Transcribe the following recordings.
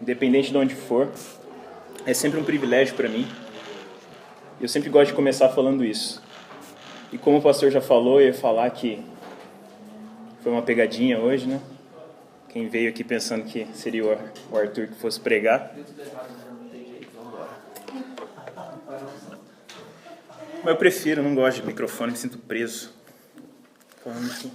independente de onde for. É sempre um privilégio para mim. Eu sempre gosto de começar falando isso. E como o pastor já falou, eu ia falar que foi uma pegadinha hoje, né? Quem veio aqui pensando que seria o Arthur que fosse pregar. Mas eu prefiro, eu não gosto de microfone, me sinto preso. Falando assim.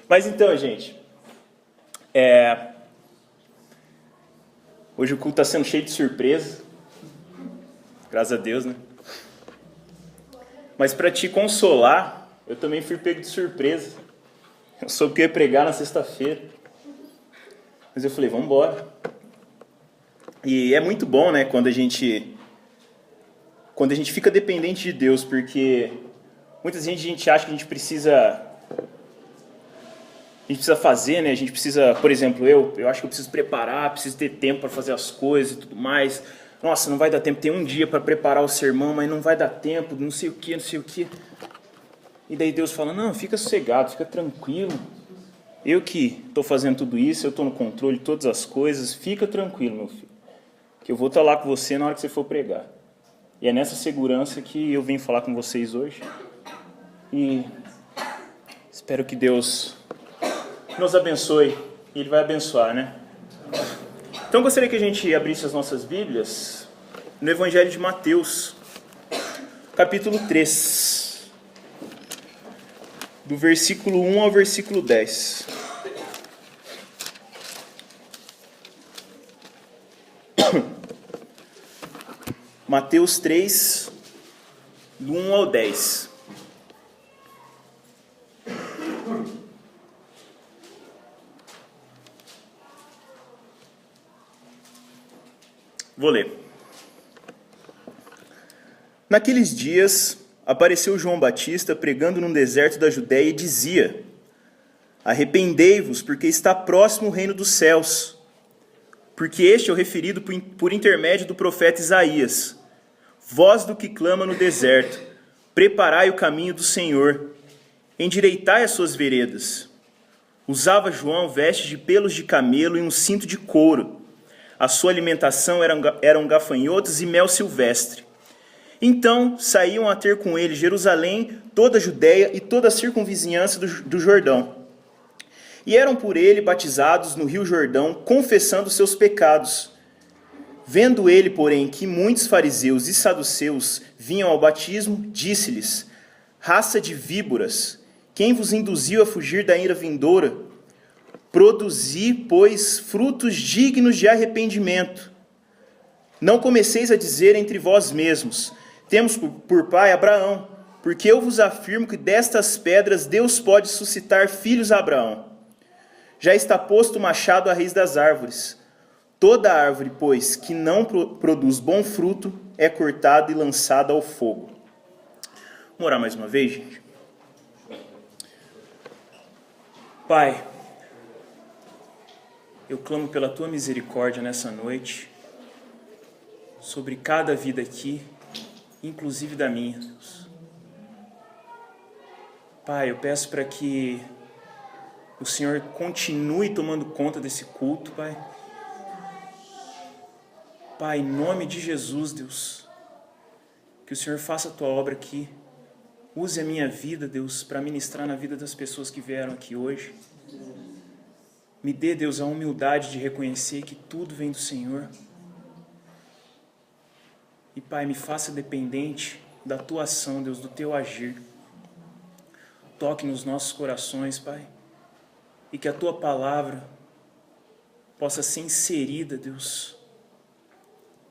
Mas então, gente, hoje o culto está sendo cheio de surpresa, graças a Deus, né? Mas para te consolar, eu também fui pego de surpresa. Eu soube que eu ia pregar na sexta-feira, mas eu falei, vamos embora. E é muito bom, né, quando a gente fica dependente de Deus, porque muita gente acha que a gente precisa fazer, né? A gente precisa, por exemplo, eu acho que eu preciso preparar, preciso ter tempo para fazer as coisas e tudo mais. Nossa, não vai dar tempo, tem um dia para preparar o sermão, mas não vai dar tempo, não sei o que. E daí Deus fala, não, fica sossegado, fica tranquilo. Eu que estou fazendo tudo isso, eu estou no controle de todas as coisas, fica tranquilo, meu filho, que eu vou estar lá com você na hora que você for pregar. E é nessa segurança que eu vim falar com vocês hoje. E espero que Deus nos abençoe, e Ele vai abençoar, né? Então eu gostaria que a gente abrisse as nossas Bíblias no Evangelho de Mateus, capítulo 3, do versículo 1 ao versículo 10. Mateus 3, do 1 ao 10. Vou ler. Naqueles dias, apareceu João Batista pregando no deserto da Judéia e dizia: arrependei-vos, porque está próximo o reino dos céus. Porque este é o referido por intermédio do profeta Isaías. Voz do que clama no deserto, preparai o caminho do Senhor, endireitai as suas veredas. Usava João vestes de pelos de camelo e um cinto de couro. A sua alimentação eram gafanhotos e mel silvestre. Então saíam a ter com ele Jerusalém, toda a Judéia e toda a circunvizinhança do Jordão. E eram por ele batizados no rio Jordão, confessando seus pecados. Vendo ele, porém, que muitos fariseus e saduceus vinham ao batismo, disse-lhes: raça de víboras, quem vos induziu a fugir da ira vindoura? Produzi, pois, frutos dignos de arrependimento. Não comeceis a dizer entre vós mesmos: temos por pai Abraão, porque eu vos afirmo que destas pedras Deus pode suscitar filhos a Abraão. Já está posto o machado à raiz das árvores. Toda árvore, pois, que não produz bom fruto, é cortada e lançada ao fogo. Vamos orar mais uma vez, gente? Pai, eu clamo pela Tua misericórdia nessa noite, sobre cada vida aqui, inclusive da minha, Deus. Pai, eu peço para que o Senhor continue tomando conta desse culto, Pai. Pai, em nome de Jesus, Deus, que o Senhor faça a Tua obra aqui. Use a minha vida, Deus, para ministrar na vida das pessoas que vieram aqui hoje. Me dê, Deus, a humildade de reconhecer que tudo vem do Senhor. E, Pai, me faça dependente da Tua ação, Deus, do Teu agir. Toque nos nossos corações, Pai, e que a Tua palavra possa ser inserida, Deus,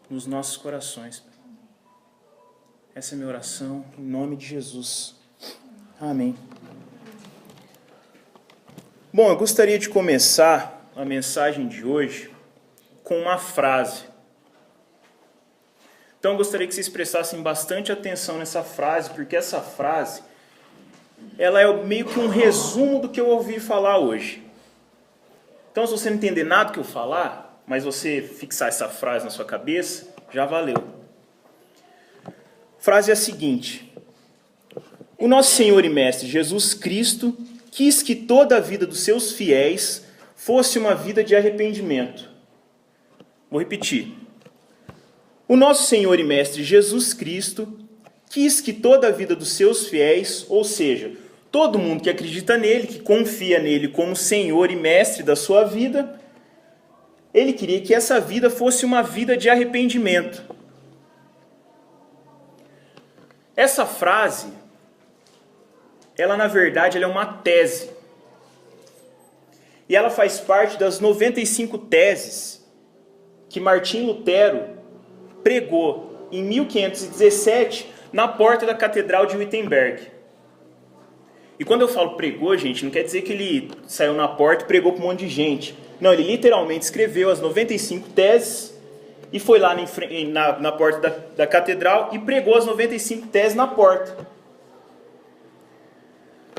nos nossos corações, Pai. Essa é a minha oração, em nome de Jesus. Amém. Bom, eu gostaria de começar a mensagem de hoje com uma frase. Então eu gostaria que vocês prestassem bastante atenção nessa frase, porque essa frase, ela é meio que um resumo do que eu ouvi falar hoje. Então, se você não entender nada do que eu falar, mas você fixar essa frase na sua cabeça, já valeu. A frase é a seguinte: O nosso Senhor e Mestre Jesus Cristo quis que toda a vida dos seus fiéis fosse uma vida de arrependimento. Vou repetir. O nosso Senhor e Mestre Jesus Cristo quis que toda a vida dos seus fiéis, ou seja, todo mundo que acredita nele, que confia nele como Senhor e Mestre da sua vida, ele queria que essa vida fosse uma vida de arrependimento. Essa frase, ela na verdade ela é uma tese. E ela faz parte das 95 teses que Martim Lutero pregou em 1517 na porta da Catedral de Wittenberg. E quando eu falo pregou, gente, não quer dizer que ele saiu na porta e pregou para um monte de gente. Não, ele literalmente escreveu as 95 teses e foi lá na porta da catedral e pregou as 95 teses na porta.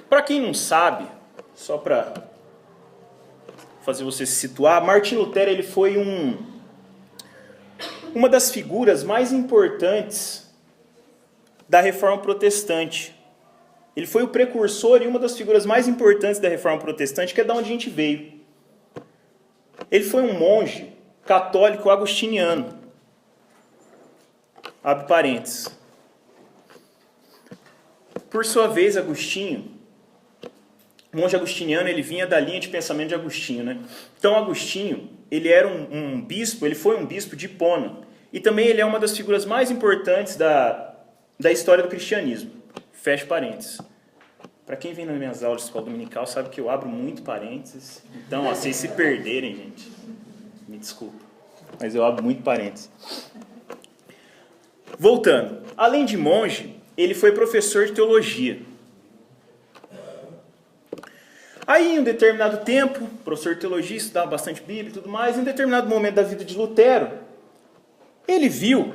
Para quem não sabe, só para fazer você se situar, Martim Lutero ele foi uma das figuras mais importantes da Reforma Protestante. Ele foi o precursor e uma das figuras mais importantes da Reforma Protestante, que é da onde a gente veio. Ele foi um monge católico agostiniano. Abre parênteses. Por sua vez, Agostinho, o monge agostiniano, ele vinha da linha de pensamento de Agostinho, né? Então, Agostinho, ele era um bispo, ele foi um bispo de Hipona. E também ele é uma das figuras mais importantes da história do cristianismo. Fecha parênteses. Para quem vem nas minhas aulas de escola dominical, sabe que eu abro muito parênteses. Então, ó, vocês se perderem, gente, me desculpa. Mas eu abro muito parênteses. Voltando. Além de monge, ele foi professor de teologia. Aí, em um determinado tempo, professor de teologia, estudava bastante Bíblia e tudo mais, em um determinado momento da vida de Lutero, ele viu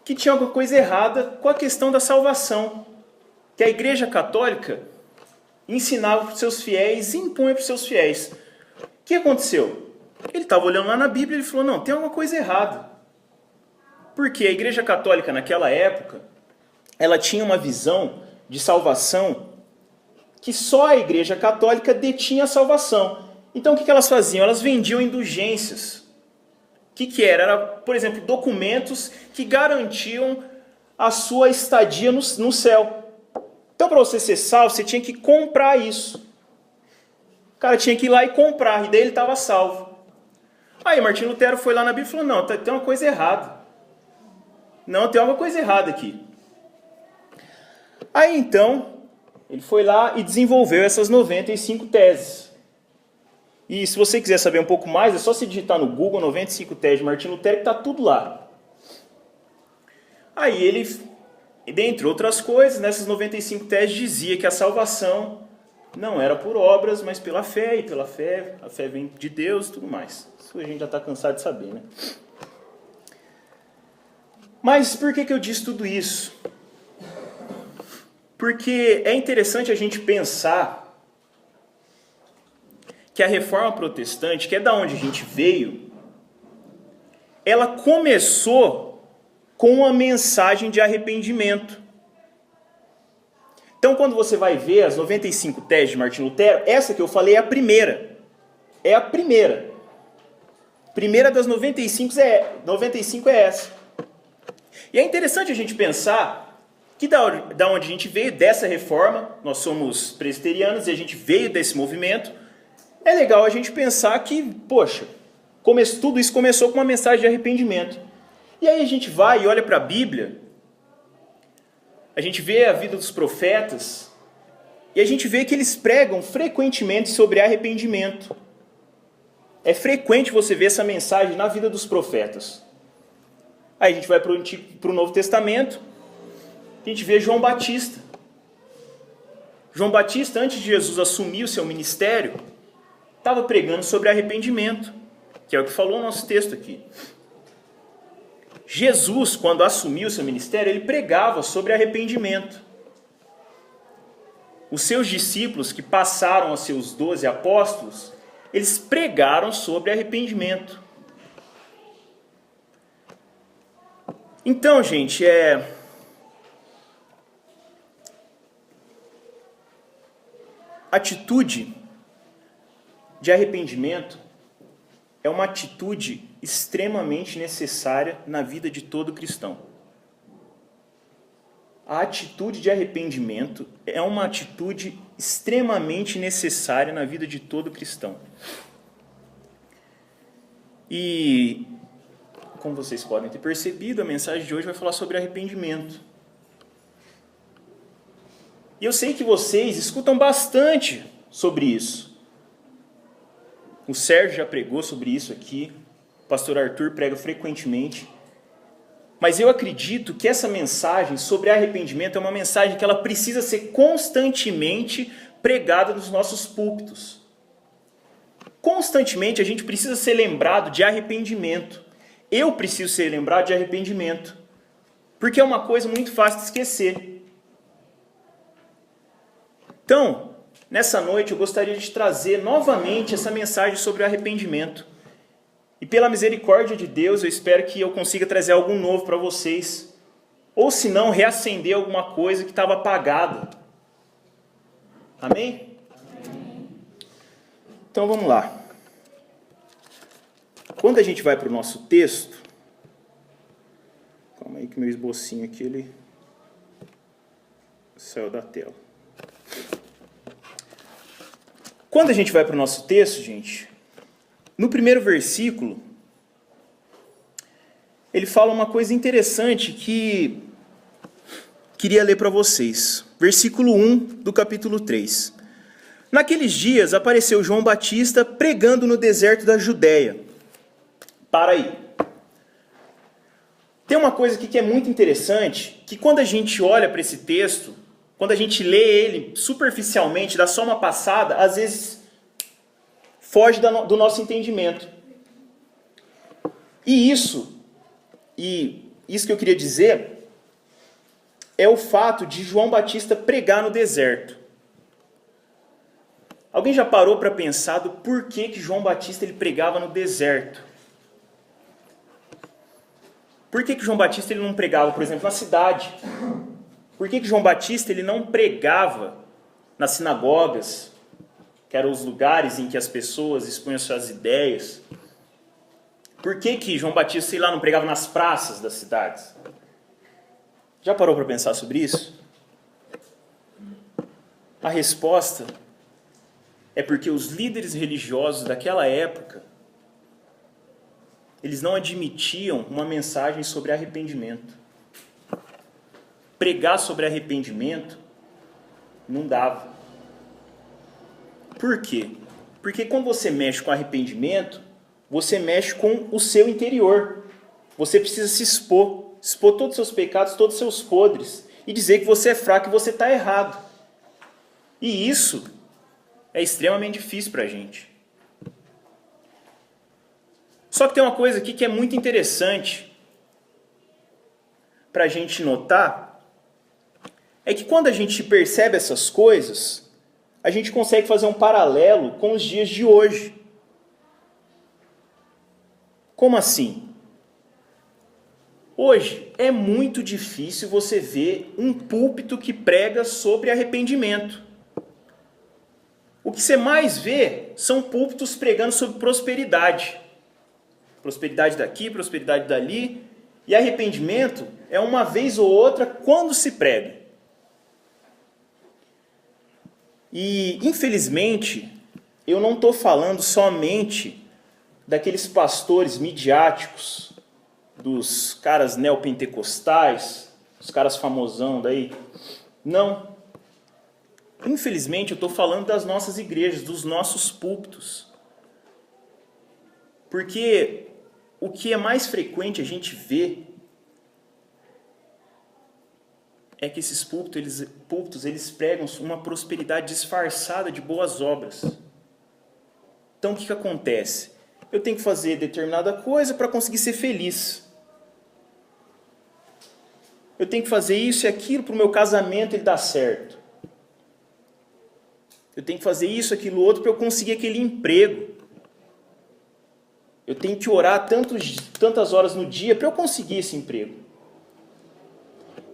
que tinha alguma coisa errada com a questão da salvação, que a Igreja Católica ensinava para os seus fiéis e impunha para os seus fiéis. O que aconteceu? Ele estava olhando lá na Bíblia e ele falou, não, tem alguma coisa errada. Porque a Igreja Católica, naquela época, ela tinha uma visão de salvação que só a Igreja Católica detinha a salvação. Então, o que elas faziam? Elas vendiam indulgências. O que era? Era, por exemplo, documentos que garantiam a sua estadia no céu. Então, para você ser salvo, você tinha que comprar isso. O cara tinha que ir lá e comprar, e daí ele estava salvo. Aí, Martim Lutero foi lá na Bíblia e falou, não, tem uma coisa errada. Não, tem alguma coisa errada aqui. Aí, então, ele foi lá e desenvolveu essas 95 teses. E se você quiser saber um pouco mais, é só se digitar no Google 95 teses de Martim Lutero, que está tudo lá. Aí ele, dentre outras coisas, nessas 95 teses dizia que a salvação não era por obras, mas pela fé, e pela fé, a fé vem de Deus e tudo mais. Isso a gente já está cansado de saber, né? Mas por que eu disse tudo isso? Porque é interessante a gente pensar que a Reforma Protestante, que é da onde a gente veio, ela começou com uma mensagem de arrependimento. Então, quando você vai ver as 95 teses de Martim Lutero, essa que eu falei é a primeira. É a primeira. Primeira das 95 é essa. E é interessante a gente pensar que da onde a gente veio, dessa reforma, nós somos presbiterianos e a gente veio desse movimento, é legal a gente pensar que, poxa, tudo isso começou com uma mensagem de arrependimento. E aí a gente vai e olha para a Bíblia, a gente vê a vida dos profetas, e a gente vê que eles pregam frequentemente sobre arrependimento. É frequente você ver essa mensagem na vida dos profetas. Aí a gente vai para o Novo Testamento, a gente vê João Batista. João Batista, antes de Jesus assumir o seu ministério, estava pregando sobre arrependimento, que é o que falou o nosso texto aqui. Jesus, quando assumiu o seu ministério, ele pregava sobre arrependimento. Os seus discípulos, que passaram a ser os 12 apóstolos, eles pregaram sobre arrependimento. Então, gente, atitude de arrependimento é uma atitude extremamente necessária na vida de todo cristão. A atitude de arrependimento é uma atitude extremamente necessária na vida de todo cristão. E, como vocês podem ter percebido, a mensagem de hoje vai falar sobre arrependimento. E eu sei que vocês escutam bastante sobre isso. O Sérgio já pregou sobre isso aqui, o pastor Arthur prega frequentemente. Mas eu acredito que essa mensagem sobre arrependimento é uma mensagem que ela precisa ser constantemente pregada nos nossos púlpitos. Constantemente a gente precisa ser lembrado de arrependimento. Eu preciso ser lembrado de arrependimento. Porque é uma coisa muito fácil de esquecer. Então, nessa noite eu gostaria de trazer novamente essa mensagem sobre arrependimento. E pela misericórdia de Deus, eu espero que eu consiga trazer algo novo para vocês. Ou se não, reacender alguma coisa que estava apagada. Amém? Amém? Então vamos lá. Quando a gente vai para o nosso texto... Calma aí que meu esbocinho aqui, ele saiu da tela. Quando a gente vai para o nosso texto, gente... No primeiro versículo, ele fala uma coisa interessante que queria ler para vocês. Versículo 1 do capítulo 3. Naqueles dias apareceu João Batista pregando no deserto da Judéia. Para aí. Tem uma coisa aqui que é muito interessante, que quando a gente olha para esse texto, quando a gente lê ele superficialmente, dá só uma passada, às vezes foge do nosso entendimento. E isso que eu queria dizer é o fato de João Batista pregar no deserto. Alguém já parou para pensar do porquê que João Batista ele pregava no deserto? Por que João Batista ele não pregava, por exemplo, na cidade? Por que João Batista ele não pregava nas sinagogas, que eram os lugares em que as pessoas expunham suas ideias? Por que João Batista, sei lá, não pregava nas praças das cidades? Já parou para pensar sobre isso? A resposta é porque os líderes religiosos daquela época, eles não admitiam uma mensagem sobre arrependimento. Pregar sobre arrependimento não dava. Por quê? Porque quando você mexe com arrependimento, você mexe com o seu interior. Você precisa se expor todos os seus pecados, todos os seus podres, e dizer que você é fraco e você está errado. E isso é extremamente difícil para a gente. Só que tem uma coisa aqui que é muito interessante para a gente notar, é que quando a gente percebe essas coisas, a gente consegue fazer um paralelo com os dias de hoje. Como assim? Hoje é muito difícil você ver um púlpito que prega sobre arrependimento. O que você mais vê são púlpitos pregando sobre prosperidade. Prosperidade daqui, prosperidade dali. E arrependimento é uma vez ou outra quando se prega. E, infelizmente, eu não estou falando somente daqueles pastores midiáticos, dos caras neopentecostais, os caras famosão daí. Não. Infelizmente, eu estou falando das nossas igrejas, dos nossos púlpitos. Porque o que é mais frequente a gente ver é que esses púlpitos eles pregam uma prosperidade disfarçada de boas obras. Então, o que acontece? Eu tenho que fazer determinada coisa para conseguir ser feliz. Eu tenho que fazer isso e aquilo para o meu casamento ele dar certo. Eu tenho que fazer isso, aquilo, outro para eu conseguir aquele emprego. Eu tenho que orar tantas horas no dia para eu conseguir esse emprego.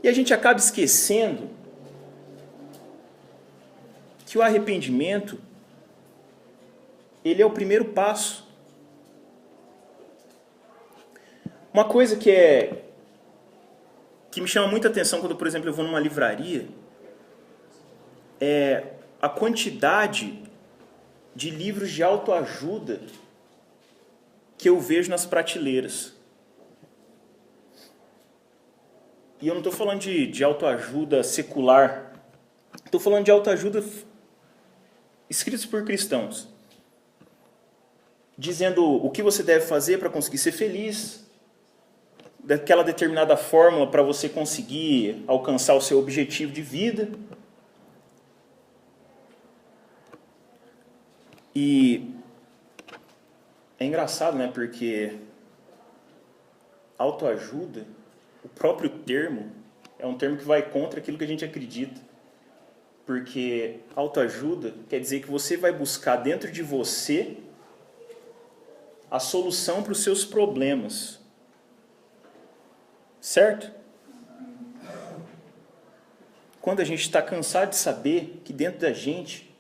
E a gente acaba esquecendo que o arrependimento, ele é o primeiro passo. Uma coisa que me chama muita atenção quando, por exemplo, eu vou numa livraria, é a quantidade de livros de autoajuda que eu vejo nas prateleiras. E eu não estou falando de autoajuda secular, estou falando de autoajuda escritos por cristãos, dizendo o que você deve fazer para conseguir ser feliz, daquela determinada fórmula para você conseguir alcançar o seu objetivo de vida. E é engraçado, né? Porque autoajuda, o próprio termo, é um termo que vai contra aquilo que a gente acredita. Porque autoajuda quer dizer que você vai buscar dentro de você a solução para os seus problemas. Certo? Quando a gente está cansado de saber que dentro da gente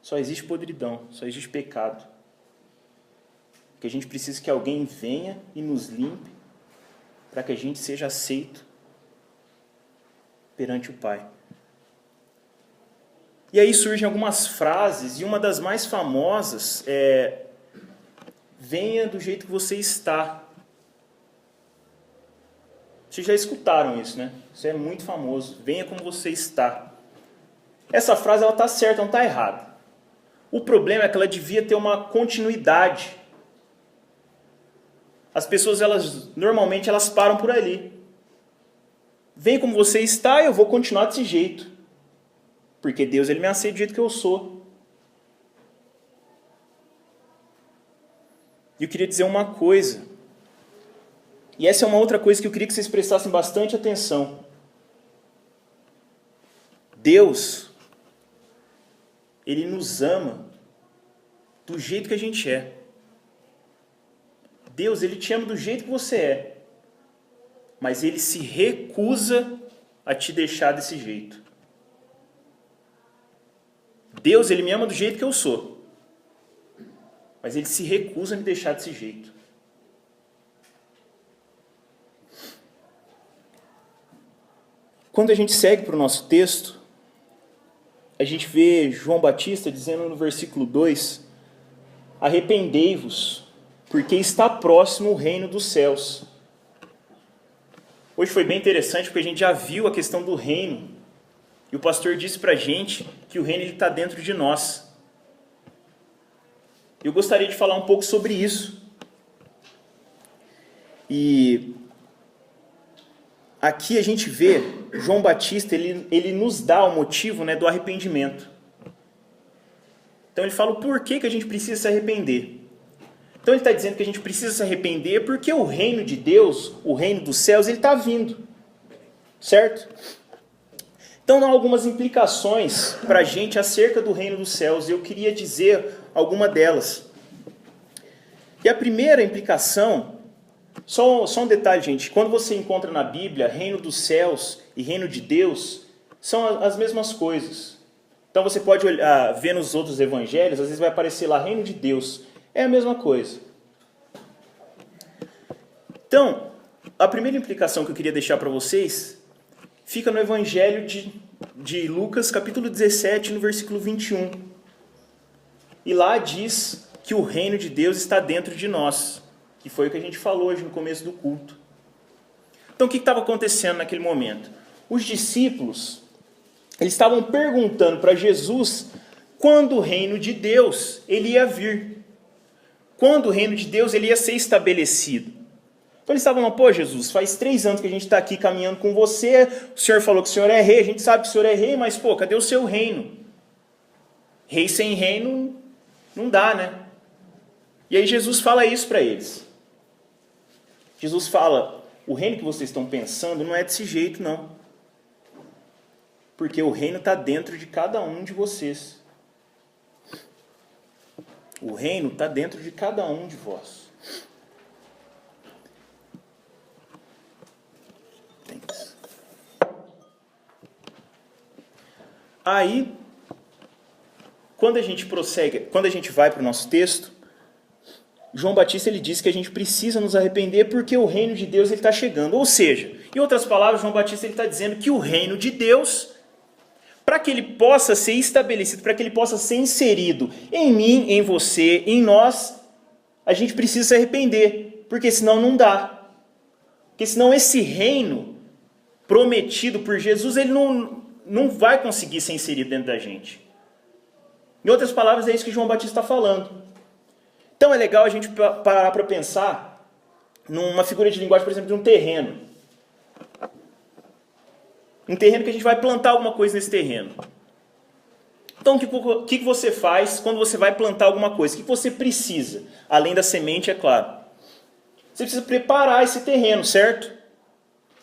só existe podridão, só existe pecado, que a gente precisa que alguém venha e nos limpe para que a gente seja aceito perante o Pai. E aí surgem algumas frases, e uma das mais famosas é: venha do jeito que você está. Vocês já escutaram isso, né? Isso é muito famoso. Venha como você está. Essa frase ela está certa, não está errada. O problema é que ela devia ter uma continuidade. As pessoas, normalmente, elas param por ali. Vem como você está e eu vou continuar desse jeito. Porque Deus, Ele me aceita do jeito que eu sou. E eu queria dizer uma coisa. E essa é uma outra coisa que eu queria que vocês prestassem bastante atenção. Deus, Ele nos ama do jeito que a gente é. Deus, Ele te ama do jeito que você é. Mas Ele se recusa a te deixar desse jeito. Deus, Ele me ama do jeito que eu sou. Mas Ele se recusa a me deixar desse jeito. Quando a gente segue para o nosso texto, a gente vê João Batista dizendo no versículo 2: arrependei-vos, porque está próximo o reino dos céus. Hoje foi bem interessante porque a gente já viu a questão do reino. E o pastor disse para a gente que o reino está dentro de nós. Eu gostaria de falar um pouco sobre isso. E aqui a gente vê João Batista, ele nos dá o motivo, né, do arrependimento. Então ele fala o porquê que a gente precisa se arrepender. Então ele está dizendo que a gente precisa se arrepender porque o reino de Deus, o reino dos céus, ele está vindo. Certo? Então há algumas implicações para a gente acerca do reino dos céus. E eu queria dizer alguma delas. E a primeira implicação... Só um detalhe, gente. Quando você encontra na Bíblia reino dos céus e reino de Deus, são as mesmas coisas. Então você pode ver nos outros evangelhos, às vezes vai aparecer lá reino de Deus. É a mesma coisa. Então, a primeira implicação que eu queria deixar para vocês fica no evangelho de Lucas, capítulo 17, no versículo 21. E lá diz que o reino de Deus está dentro de nós. Que foi o que a gente falou hoje no começo do culto. Então, o que estava acontecendo naquele momento? Os discípulos, eles estavam perguntando para Jesus quando o reino de Deus ele ia vir. Quando o reino de Deus ele ia ser estabelecido. Então, eles estavam falando: pô, Jesus, faz 3 anos que a gente está aqui caminhando com você, o Senhor falou que o Senhor é rei, a gente sabe que o Senhor é rei, mas, pô, cadê o seu reino? Rei sem reino não dá, né? E aí Jesus fala isso para eles. Jesus fala: o reino que vocês estão pensando não é desse jeito, não. Porque o reino está dentro de cada um de vocês. O reino está dentro de cada um de vós. Aí, quando a gente prossegue, quando a gente vai para o nosso texto, João Batista ele diz que a gente precisa nos arrepender porque o reino de Deus está chegando. Ou seja, em outras palavras, João Batista está dizendo que o reino de Deus, para que ele possa ser estabelecido, para que ele possa ser inserido em mim, em você, em nós, a gente precisa se arrepender, porque senão não dá. Porque senão esse reino prometido por Jesus, ele não vai conseguir ser inserido dentro da gente. Em outras palavras, é isso que João Batista está falando. Então é legal a gente parar para pensar numa figura de linguagem, por exemplo, de um terreno. Um terreno que a gente vai plantar alguma coisa nesse terreno. Então o que você faz quando você vai plantar alguma coisa? O que você precisa? Além da semente, é claro. Você precisa preparar esse terreno, certo?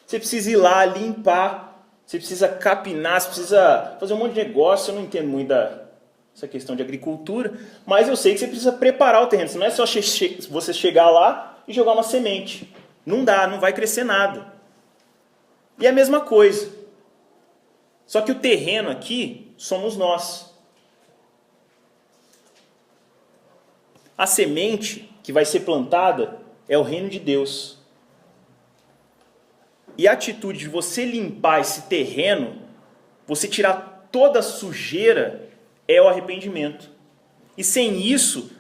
Você precisa ir lá, limpar, você precisa capinar, você precisa fazer um monte de negócio. Eu não entendo muito essa questão de agricultura, mas eu sei que você precisa preparar o terreno. Não é só você chegar lá e jogar uma semente. Não dá, não vai crescer nada. E é a mesma coisa. Só que o terreno aqui somos nós. A semente que vai ser plantada é o reino de Deus. E a atitude de você limpar esse terreno, você tirar toda a sujeira, é o arrependimento. E sem isso,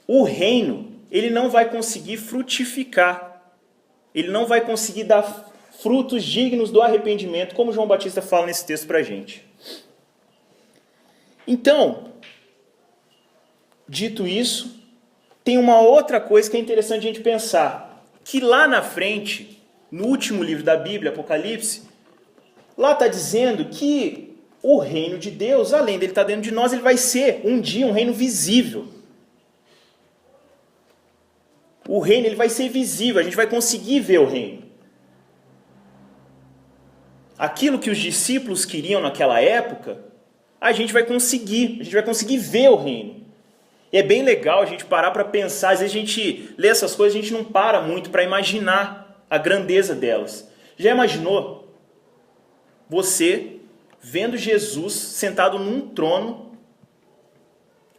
o reino, ele não vai conseguir frutificar. Ele não vai conseguir dar frutos dignos do arrependimento, como João Batista fala nesse texto para a gente. Então, dito isso, tem uma outra coisa que é interessante a gente pensar. Que lá na frente, no último livro da Bíblia, Apocalipse, lá está dizendo que o reino de Deus, além dele estar dentro de nós, ele vai ser um dia um reino visível. O reino ele vai ser visível, a gente vai conseguir ver o reino. Aquilo que os discípulos queriam naquela época, a gente vai conseguir ver o reino. E é bem legal a gente parar para pensar, às vezes a gente lê essas coisas, a gente não para muito para imaginar a grandeza delas. Já imaginou você vendo Jesus sentado num trono,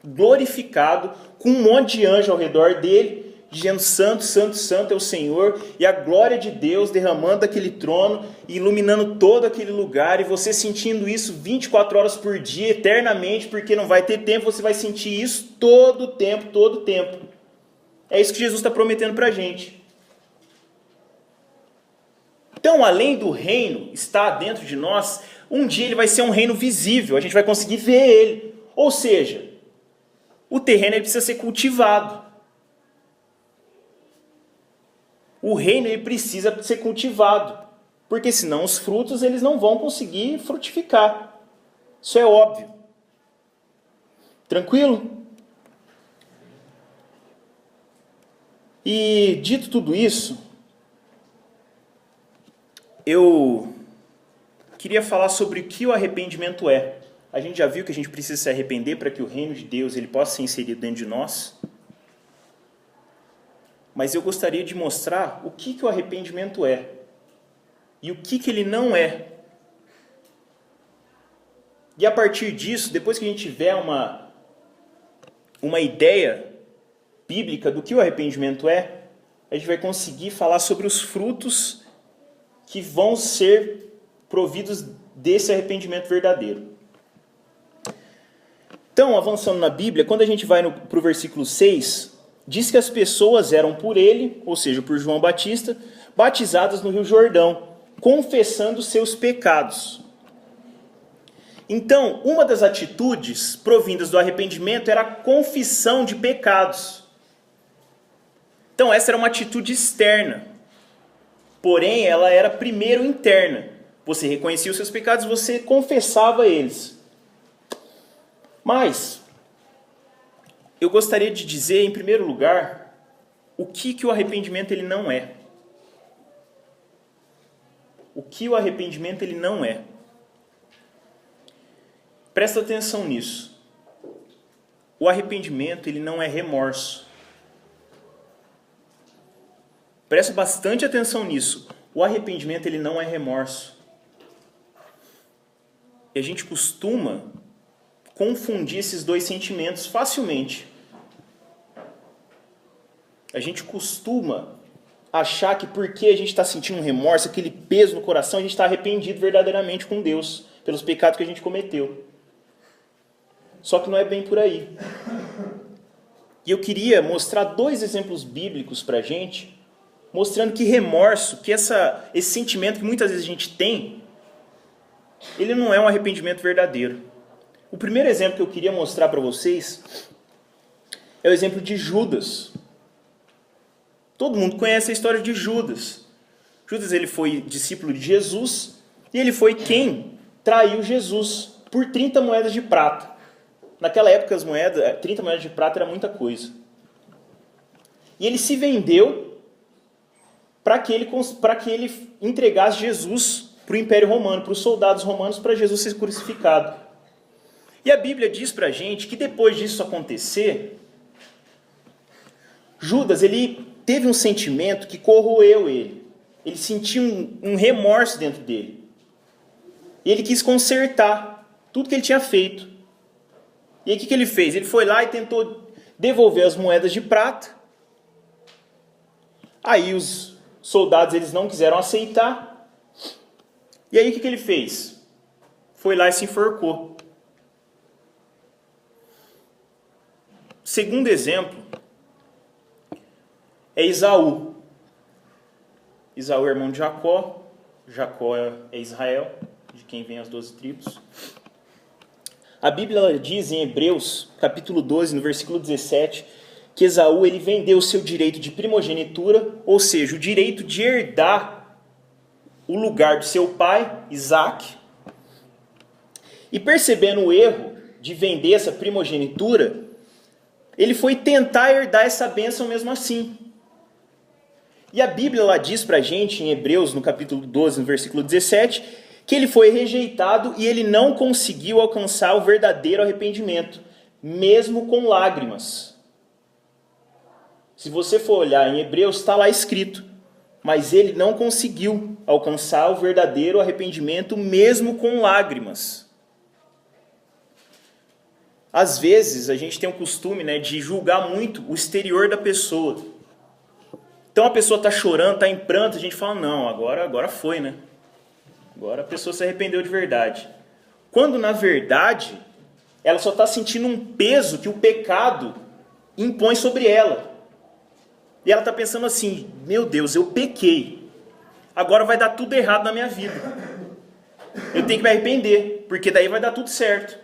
glorificado, com um monte de anjo ao redor dele, dizendo santo, santo, santo é o Senhor, e a glória de Deus derramando daquele trono, e iluminando todo aquele lugar, e você sentindo isso 24 horas por dia, eternamente, porque não vai ter tempo, você vai sentir isso todo o tempo, todo o tempo. É isso que Jesus está prometendo para a gente. Então, além do reino estar dentro de nós, um dia ele vai ser um reino visível, a gente vai conseguir ver ele. Ou seja, o terreno ele precisa ser cultivado. O reino ele precisa ser cultivado, porque senão os frutos eles não vão conseguir frutificar. Isso é óbvio. Tranquilo? E dito tudo isso, eu queria falar sobre o que o arrependimento é. A gente já viu que a gente precisa se arrepender para que o reino de Deus ele possa ser inserido dentro de nós. Mas eu gostaria de mostrar o que o arrependimento é e o que ele não é. E a partir disso, depois que a gente tiver uma ideia bíblica do que o arrependimento é, a gente vai conseguir falar sobre os frutos que vão ser providos desse arrependimento verdadeiro. Então, avançando na Bíblia, quando a gente vai para o versículo 6... diz que as pessoas eram por ele, ou seja, por João Batista, batizadas no Rio Jordão, confessando seus pecados. Então, uma das atitudes provindas do arrependimento era a confissão de pecados. Então, essa era uma atitude externa. Porém, ela era primeiro interna. Você reconhecia os seus pecados, você confessava eles. Mas eu gostaria de dizer, em primeiro lugar, o que o arrependimento ele não é. O que o arrependimento ele não é. Presta atenção nisso. O arrependimento ele não é remorso. Presta bastante atenção nisso. O arrependimento ele não é remorso. E a gente costuma confundir esses dois sentimentos facilmente. A gente costuma achar que porque a gente está sentindo um remorso, aquele peso no coração, a gente está arrependido verdadeiramente com Deus pelos pecados que a gente cometeu. Só que não é bem por aí. E eu queria mostrar 2 exemplos bíblicos para a gente, mostrando que remorso, que esse sentimento que muitas vezes a gente tem, ele não é um arrependimento verdadeiro. O primeiro exemplo que eu queria mostrar para vocês é o exemplo de Judas. Todo mundo conhece a história de Judas. Judas, ele foi discípulo de Jesus e ele foi quem traiu Jesus por 30 moedas de prata. Naquela época, 30 moedas de prata era muita coisa. E ele se vendeu para que ele entregasse Jesus para o Império Romano, para os soldados romanos, para Jesus ser crucificado. E a Bíblia diz para a gente que depois disso acontecer, Judas, ele teve um sentimento que corroeu ele. Ele sentiu um remorso dentro dele. E ele quis consertar tudo que ele tinha feito. E aí o que ele fez? Ele foi lá e tentou devolver as moedas de prata. Aí os soldados eles não quiseram aceitar. E aí o que ele fez? Foi lá e se enforcou. Segundo exemplo é Esaú. Esaú é irmão de Jacó. Jacó é Israel, de quem vem as 12 tribos. A Bíblia diz em Hebreus, capítulo 12, no versículo 17, que Esaú ele vendeu o seu direito de primogenitura, ou seja, o direito de herdar o lugar de seu pai, Isaac. E percebendo o erro de vender essa primogenitura, ele foi tentar herdar essa bênção mesmo assim. E a Bíblia lá diz pra gente, em Hebreus, no capítulo 12, no versículo 17, que ele foi rejeitado e ele não conseguiu alcançar o verdadeiro arrependimento, mesmo com lágrimas. Se você for olhar em Hebreus, está lá escrito, mas ele não conseguiu alcançar o verdadeiro arrependimento, mesmo com lágrimas. Às vezes, a gente tem o costume, de julgar muito o exterior da pessoa. Então, a pessoa está chorando, está em pranto, a gente fala, não, agora foi, né? Agora a pessoa se arrependeu de verdade. Quando, na verdade, ela só está sentindo um peso que o pecado impõe sobre ela. E ela está pensando assim, meu Deus, eu pequei. Agora vai dar tudo errado na minha vida. Eu tenho que me arrepender, porque daí vai dar tudo certo.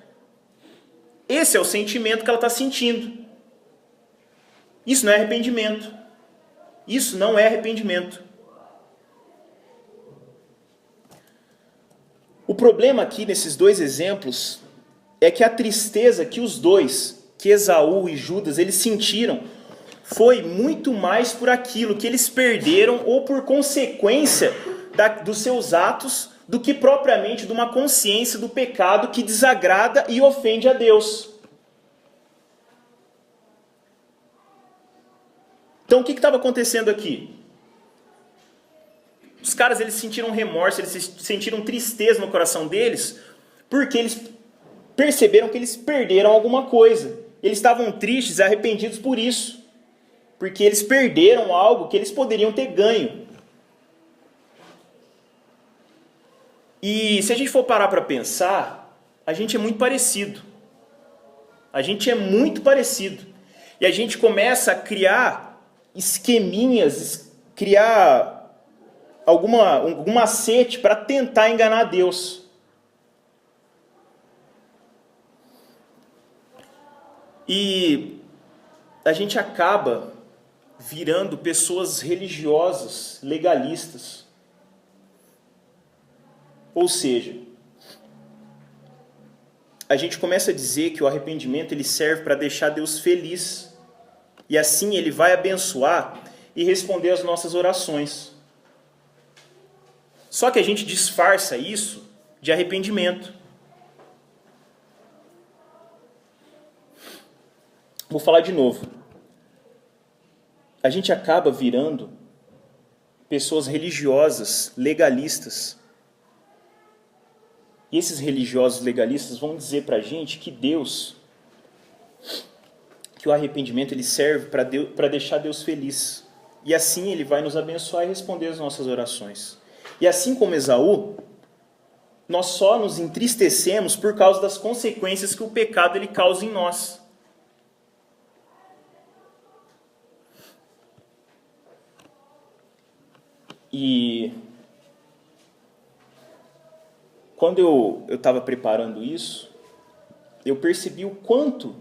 Esse é o sentimento que ela está sentindo. Isso não é arrependimento. Isso não é arrependimento. O problema aqui nesses 2 exemplos é que a tristeza que os dois, que Esaú e Judas, eles sentiram, foi muito mais por aquilo que eles perderam ou por consequência dos seus atos do que propriamente de uma consciência do pecado que desagrada e ofende a Deus. Então o que estava acontecendo aqui? Os caras eles sentiram remorso, eles sentiram tristeza no coração deles, porque eles perceberam que eles perderam alguma coisa. Eles estavam tristes e arrependidos por isso, porque eles perderam algo que eles poderiam ter ganho. E se a gente for parar para pensar, a gente é muito parecido. A gente é muito parecido. E a gente começa a criar esqueminhas, criar algum macete para tentar enganar Deus. E a gente acaba virando pessoas religiosas, legalistas. Ou seja, a gente começa a dizer que o arrependimento ele serve para deixar Deus feliz. E assim ele vai abençoar e responder às nossas orações. Só que a gente disfarça isso de arrependimento. Vou falar de novo. A gente acaba virando pessoas religiosas, legalistas. E esses religiosos legalistas vão dizer para a gente que que o arrependimento ele serve para deixar Deus feliz. E assim ele vai nos abençoar e responder as nossas orações. E assim como Esaú, nós só nos entristecemos por causa das consequências que o pecado ele causa em nós. E quando eu estava preparando isso, eu percebi o quanto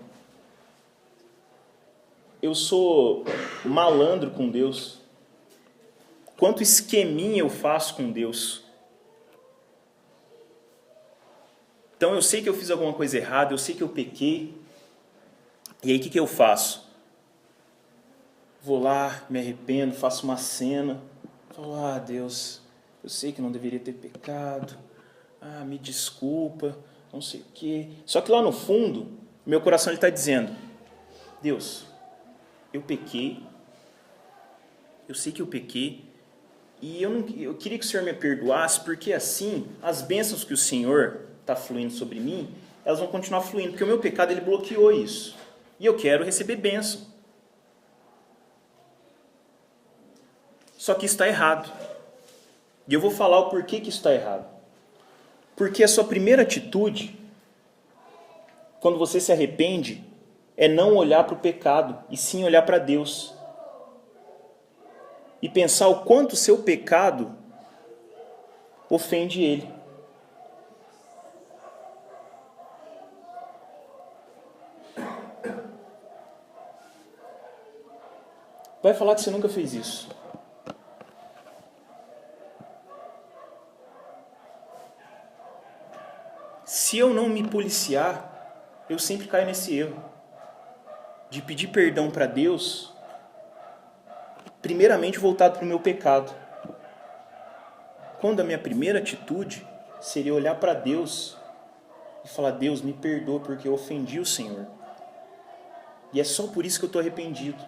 eu sou malandro com Deus, quanto esqueminha eu faço com Deus. Então eu sei que eu fiz alguma coisa errada, eu sei que eu pequei, e aí o que eu faço? Vou lá, me arrependo, faço uma cena, falo, Deus, eu sei que não deveria ter pecado, me desculpa, não sei o quê. Só que lá no fundo, meu coração está dizendo, Deus, eu pequei, eu sei que eu pequei, e eu queria que o Senhor me perdoasse, porque assim, as bênçãos que o Senhor está fluindo sobre mim, elas vão continuar fluindo, porque o meu pecado ele bloqueou isso, e eu quero receber bênção. Só que isso está errado. E eu vou falar o porquê que isso está errado. Porque a sua primeira atitude, quando você se arrepende, é não olhar para o pecado, e sim olhar para Deus. E pensar o quanto o seu pecado ofende Ele. Vai falar que você nunca fez isso. Se eu não me policiar, eu sempre caio nesse erro de pedir perdão para Deus, primeiramente voltado para o meu pecado. Quando a minha primeira atitude seria olhar para Deus e falar, Deus, me perdoa porque eu ofendi o Senhor. E é só por isso que eu estou arrependido.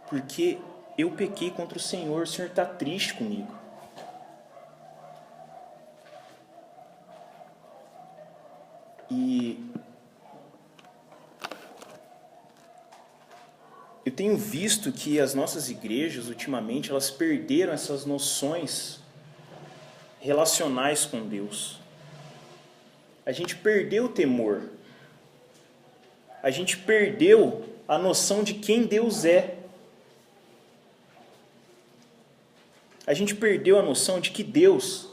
Porque eu pequei contra o Senhor está triste comigo. E eu tenho visto que as nossas igrejas, ultimamente, elas perderam essas noções relacionais com Deus. A gente perdeu o temor. A gente perdeu a noção de quem Deus é. A gente perdeu a noção de que Deus,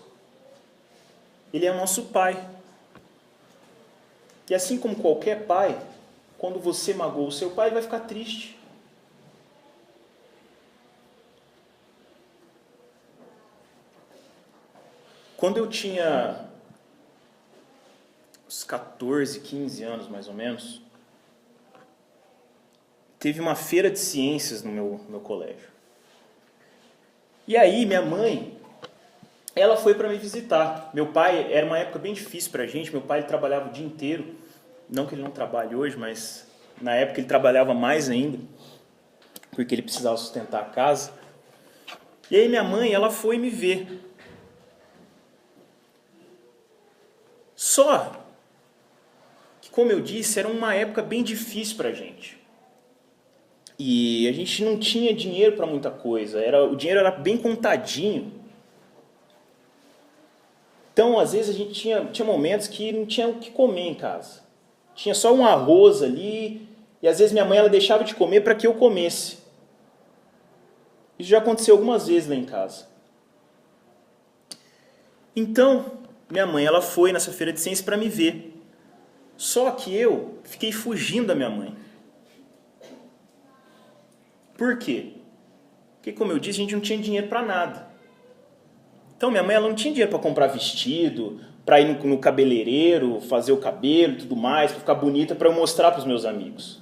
Ele é o nosso Pai. E assim como qualquer pai, quando você magoou o seu pai, ele vai ficar triste. Quando eu tinha uns 14, 15 anos, mais ou menos, teve uma feira de ciências no meu colégio. E aí, minha mãe, ela foi para me visitar. Meu pai, era uma época bem difícil para a gente, meu pai ele trabalhava o dia inteiro. Não que ele não trabalhe hoje, mas na época ele trabalhava mais ainda, porque ele precisava sustentar a casa. E aí minha mãe, ela foi me ver. Só que, como eu disse, era uma época bem difícil para a gente. E a gente não tinha dinheiro para muita coisa, o dinheiro era bem contadinho. Então, às vezes, a gente tinha momentos que não tinha o que comer em casa. Tinha só um arroz ali, e às vezes minha mãe ela deixava de comer para que eu comesse. Isso já aconteceu algumas vezes lá em casa. Então, minha mãe ela foi nessa feira de ciências para me ver. Só que eu fiquei fugindo da minha mãe. Por quê? Porque, como eu disse, a gente não tinha dinheiro para nada. Então, minha mãe ela não tinha dinheiro para comprar vestido, para ir no cabeleireiro, fazer o cabelo e tudo mais, para ficar bonita, para eu mostrar para os meus amigos.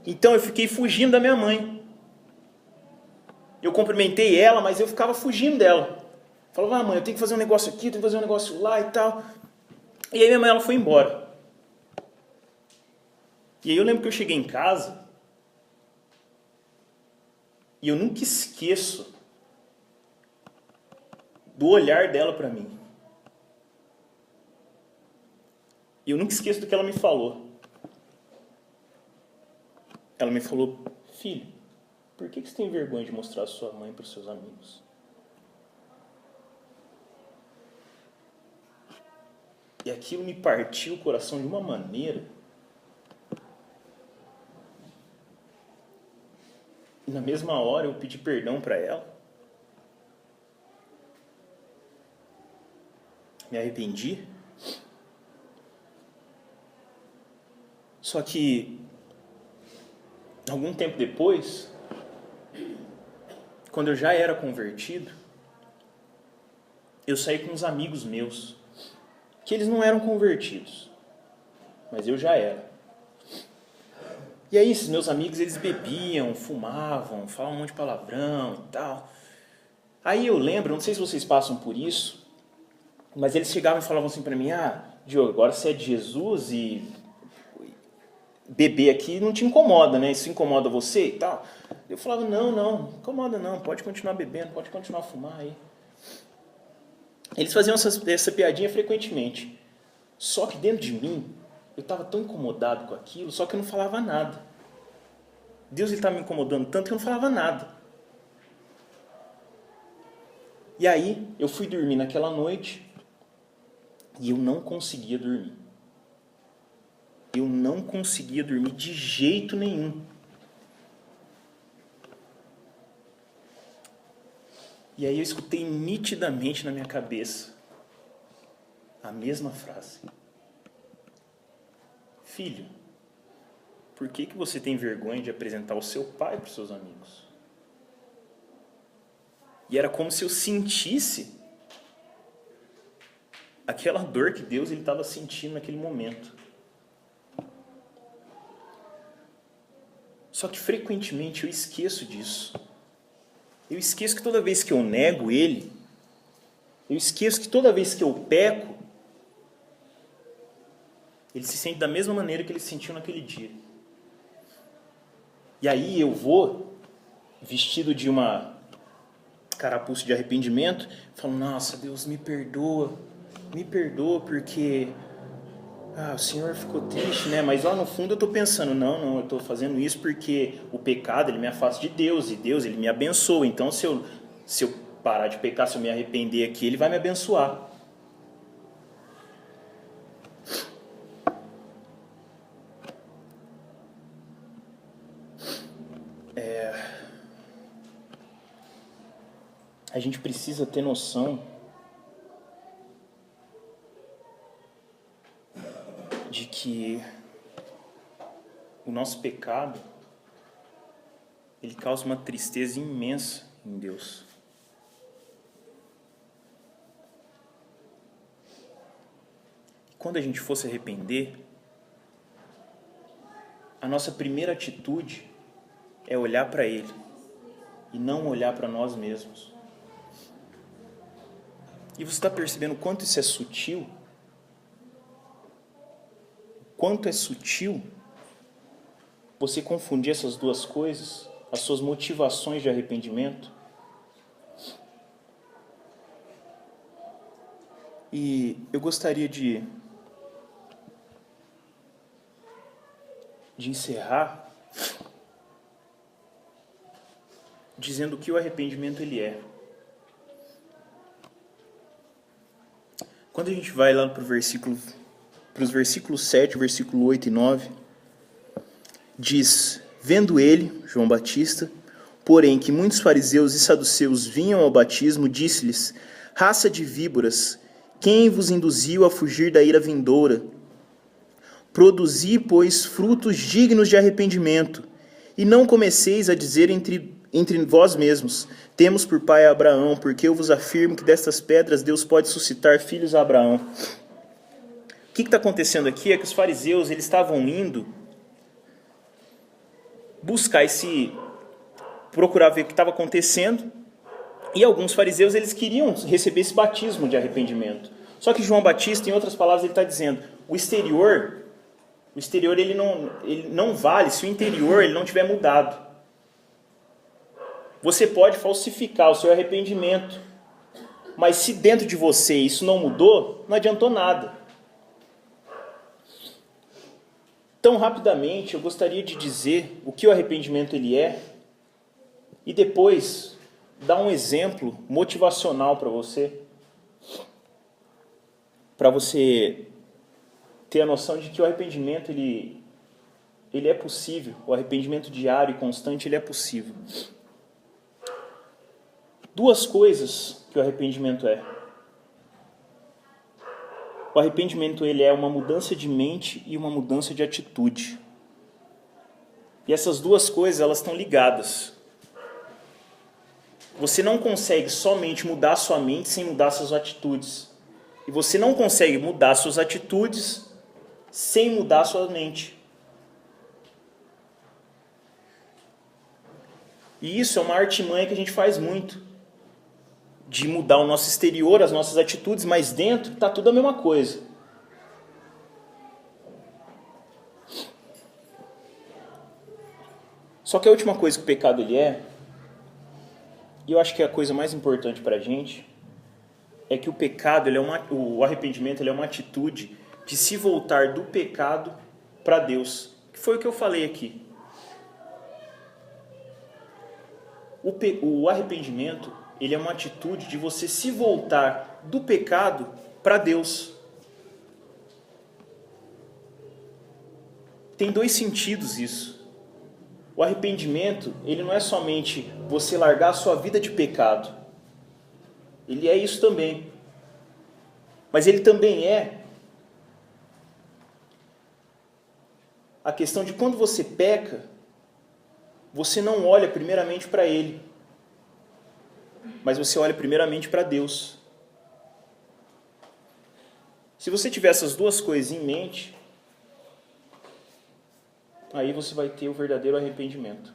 Então, eu fiquei fugindo da minha mãe. Eu cumprimentei ela, mas eu ficava fugindo dela. Falava, mãe, eu tenho que fazer um negócio aqui, eu tenho que fazer um negócio lá e tal. E aí minha mãe ela foi embora. E aí eu lembro que eu cheguei em casa e eu nunca esqueço do olhar dela para mim. E eu nunca esqueço do que ela me falou. Ela me falou: filho, por que você tem vergonha de mostrar a sua mãe para os seus amigos? E aquilo me partiu o coração de uma maneira. E na mesma hora eu pedi perdão para ela. Me arrependi. Só que, algum tempo depois, quando eu já era convertido, eu saí com uns amigos meus, que eles não eram convertidos, mas eu já era. E aí esses meus amigos, eles bebiam, fumavam, falavam um monte de palavrão e tal. Aí eu lembro, não sei se vocês passam por isso, mas eles chegavam e falavam assim pra mim: Diogo, agora você é de Jesus e beber aqui não te incomoda, né? Isso incomoda você e tal? Eu falava: não incomoda não, pode continuar bebendo, pode continuar a fumar aí. Eles faziam essa piadinha frequentemente. Só que dentro de mim, eu estava tão incomodado com aquilo, só que eu não falava nada. Deus estava me incomodando tanto que eu não falava nada. E aí, eu fui dormir naquela noite e eu não conseguia dormir. Eu não conseguia dormir de jeito nenhum. E aí eu escutei nitidamente na minha cabeça a mesma frase: filho, por que você tem vergonha de apresentar o seu pai para os seus amigos? E era como se eu sentisse aquela dor que Deus estava sentindo naquele momento. Só que frequentemente eu esqueço disso. Eu esqueço que toda vez que eu nego Ele, eu esqueço que toda vez que eu peco, Ele se sente da mesma maneira que Ele se sentiu naquele dia. E aí eu vou, vestido de uma carapuça de arrependimento, falo: nossa, Deus, me perdoa porque o Senhor ficou triste, né? Mas lá no fundo eu estou pensando: não, eu estou fazendo isso porque o pecado, ele me afasta de Deus, e Deus, ele me abençoa. Então se eu parar de pecar, se eu me arrepender aqui, ele vai me abençoar. A gente precisa ter noção de que o nosso pecado, ele causa uma tristeza imensa em Deus. Quando a gente for se arrepender, a nossa primeira atitude é olhar para Ele e não olhar para nós mesmos. E você está percebendo o quanto isso é sutil? Quanto é sutil você confundir essas duas coisas, as suas motivações de arrependimento? E eu gostaria de encerrar dizendo o que o arrependimento ele é. Quando a gente vai lá para os versículos 7, versículo 8 e 9, diz: vendo ele, João Batista, porém que muitos fariseus e saduceus vinham ao batismo, disse-lhes: raça de víboras, quem vos induziu a fugir da ira vindoura? Produzi, pois, frutos dignos de arrependimento, e não comeceis a dizer entre vós mesmos: temos por pai a Abraão, porque eu vos afirmo que destas pedras Deus pode suscitar filhos a Abraão. O que está acontecendo aqui é que os fariseus eles estavam indo procurar ver o que estava acontecendo, e alguns fariseus eles queriam receber esse batismo de arrependimento. Só que João Batista, em outras palavras, ele está dizendo: o exterior ele não vale se o interior ele não tiver mudado. Você pode falsificar o seu arrependimento, Mas se dentro de você isso não mudou, não adiantou nada. Então, rapidamente, eu gostaria de dizer o que o arrependimento ele é e depois dar um exemplo motivacional para você ter a noção de que o arrependimento ele é possível, o arrependimento diário e constante ele é possível. Duas coisas que o arrependimento é. O arrependimento ele é uma mudança de mente e uma mudança de atitude. E essas duas coisas elas estão ligadas. Você não consegue somente mudar a sua mente sem mudar suas atitudes. E você não consegue mudar suas atitudes sem mudar sua mente. E isso é uma artimanha que a gente faz muito. De mudar o nosso exterior, as nossas atitudes, mas dentro está tudo a mesma coisa. Só que a última coisa que o pecado ele é, e eu acho que é a coisa mais importante para a gente, é que o pecado, o arrependimento ele é uma atitude de se voltar do pecado para Deus. Que foi o que eu falei aqui. O arrependimento ele é uma atitude de você se voltar do pecado para Deus. Tem dois sentidos isso. O arrependimento, ele não é somente você largar a sua vida de pecado. Ele é isso também. Mas ele também é a questão de quando você peca, você não olha primeiramente para ele, mas você olha primeiramente para Deus. Se você tiver essas duas coisas em mente, aí você vai ter o verdadeiro arrependimento.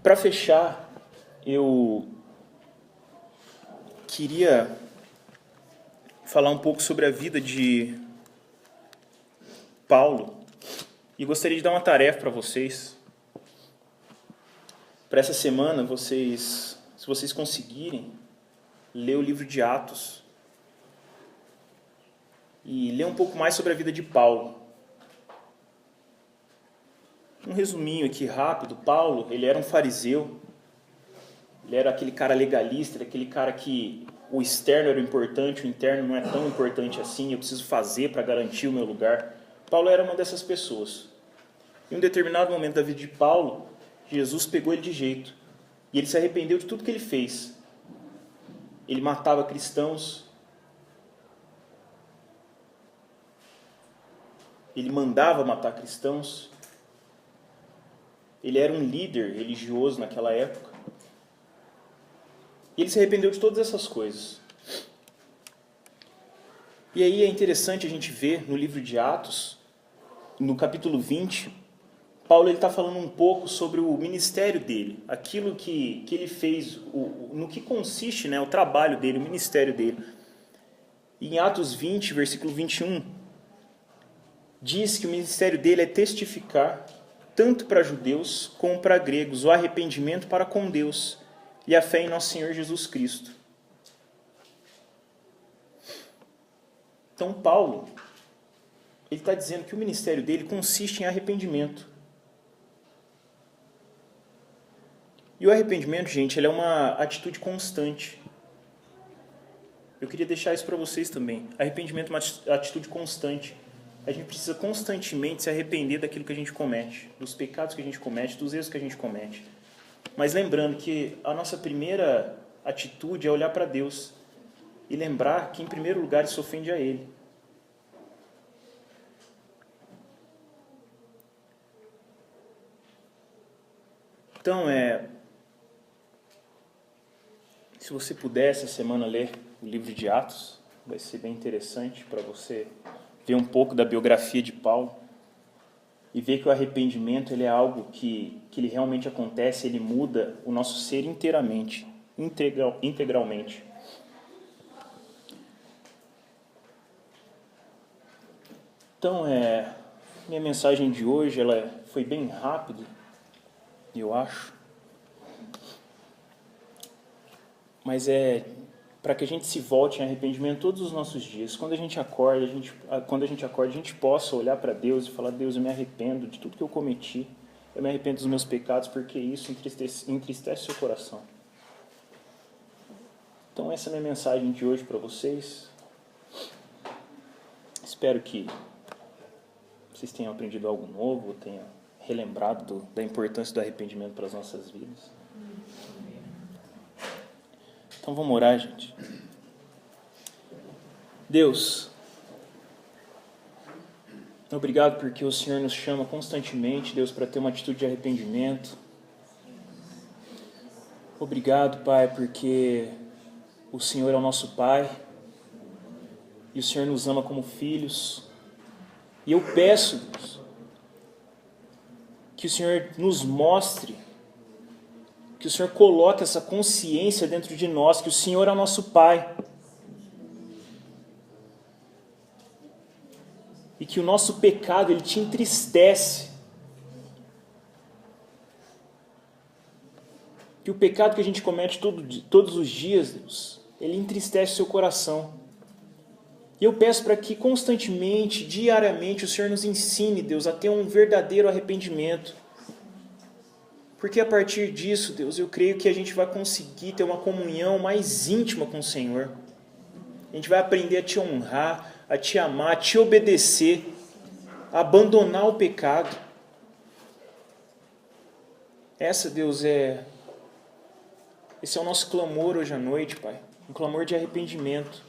Para fechar, eu queria falar um pouco sobre a vida de Paulo e gostaria de dar uma tarefa para vocês. Para essa semana, se vocês conseguirem, ler o livro de Atos e ler um pouco mais sobre a vida de Paulo. Um resuminho aqui rápido. Paulo, ele era um fariseu, ele era aquele cara legalista, aquele cara que o externo era importante, o interno não é tão importante assim, eu preciso fazer para garantir o meu lugar. Paulo era uma dessas pessoas. Em um determinado momento da vida de Paulo, Jesus pegou ele de jeito e ele se arrependeu de tudo que ele fez. Ele matava cristãos, ele mandava matar cristãos, ele era um líder religioso naquela época. E ele se arrependeu de todas essas coisas. E aí é interessante a gente ver no livro de Atos, no capítulo 20, Paulo está falando um pouco sobre o ministério dele, aquilo que ele fez, no que consiste, né, o trabalho dele, o ministério dele. E em Atos 20, versículo 21, diz que o ministério dele é testificar, tanto para judeus como para gregos, o arrependimento para com Deus e a fé em nosso Senhor Jesus Cristo. Então Paulo, ele está dizendo que o ministério dele consiste em arrependimento. E o arrependimento, gente, ele é uma atitude constante. Eu queria deixar isso para vocês também. Arrependimento é uma atitude constante. A gente precisa constantemente se arrepender daquilo que a gente comete, dos pecados que a gente comete, dos erros que a gente comete. Mas lembrando que a nossa primeira atitude é olhar para Deus e lembrar que, em primeiro lugar, isso ofende a Ele. Então, se você puder essa semana ler o livro de Atos, vai ser bem interessante para você ver um pouco da biografia de Paulo e ver que o arrependimento ele é algo que ele realmente acontece, ele muda o nosso ser inteiramente, integralmente. Então, minha mensagem de hoje ela foi bem rápida, eu acho. mas é para que a gente se volte em arrependimento todos os nossos dias. Quando a gente acorda, a gente possa olhar para Deus e falar: Deus, eu me arrependo de tudo que eu cometi, eu me arrependo dos meus pecados, porque isso entristece seu coração. Então essa é a minha mensagem de hoje para vocês. Espero que vocês tenham aprendido algo novo, tenham relembrado da importância do arrependimento para as nossas vidas. Então vamos orar, gente. Deus, obrigado porque o Senhor nos chama constantemente, Deus, para ter uma atitude de arrependimento. Obrigado, Pai, porque o Senhor é o nosso Pai e o Senhor nos ama como filhos. E eu peço, Deus, que o Senhor nos mostre, que o Senhor coloque essa consciência dentro de nós, que o Senhor é o nosso Pai. E que o nosso pecado, ele te entristece. Que o pecado que a gente comete todos os dias, Deus, ele entristece o seu coração. E eu peço para que constantemente, diariamente, o Senhor nos ensine, Deus, a ter um verdadeiro arrependimento. Porque a partir disso, Deus, eu creio que a gente vai conseguir ter uma comunhão mais íntima com o Senhor. A gente vai aprender a te honrar, a te amar, a te obedecer, a abandonar o pecado. Deus, esse é o nosso clamor hoje à noite, Pai. Um clamor de arrependimento.